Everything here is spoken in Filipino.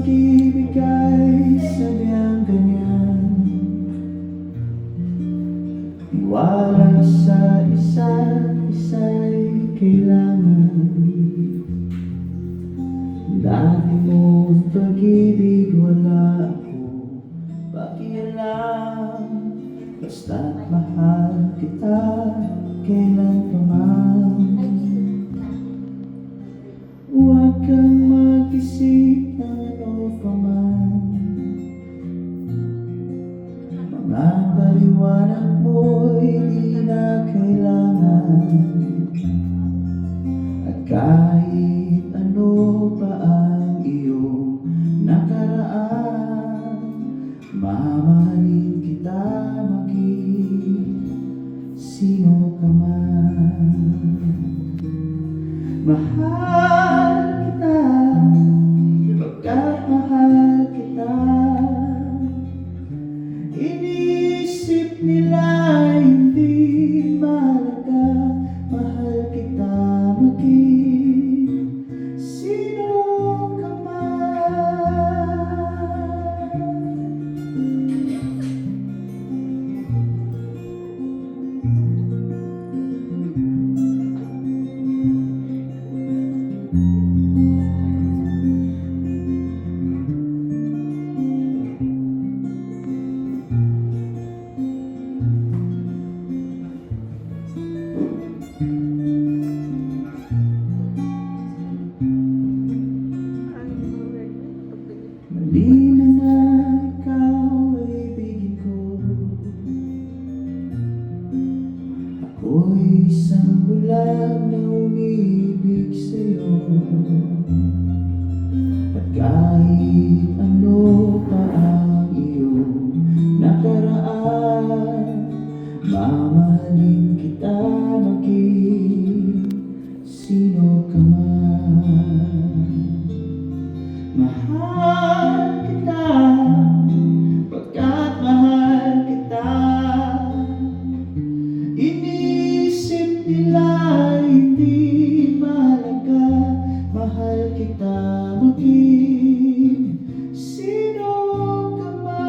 pag-ibig ay sadyang ganyan, wala sa isa't isa'y kailangan. Dati mong pag-ibig wala akong pakialam, basta't mahal kita kailan pa man. Huwag kang mag-isip ng ano pa man, mga paliwanag mo'y di na kailangan. At kahit ano pa ang iyong nakaraan, mamahalin kita maging sino ka man. Mahal kita, pagkat mahal kita. Inisip nila hindi mahalaga, mahal kita maging sino ka man. Mali na ikaw ay ibigin ko, ako'y isang bulag na umibig sa'yo. At kahit ano pa ang iyong nakaraan, mamahalin kita maging sino ka man. Mahal kita, pagkat mahal kita. Inisip nila hindi mahalaga, mahal kita maging sino ka man.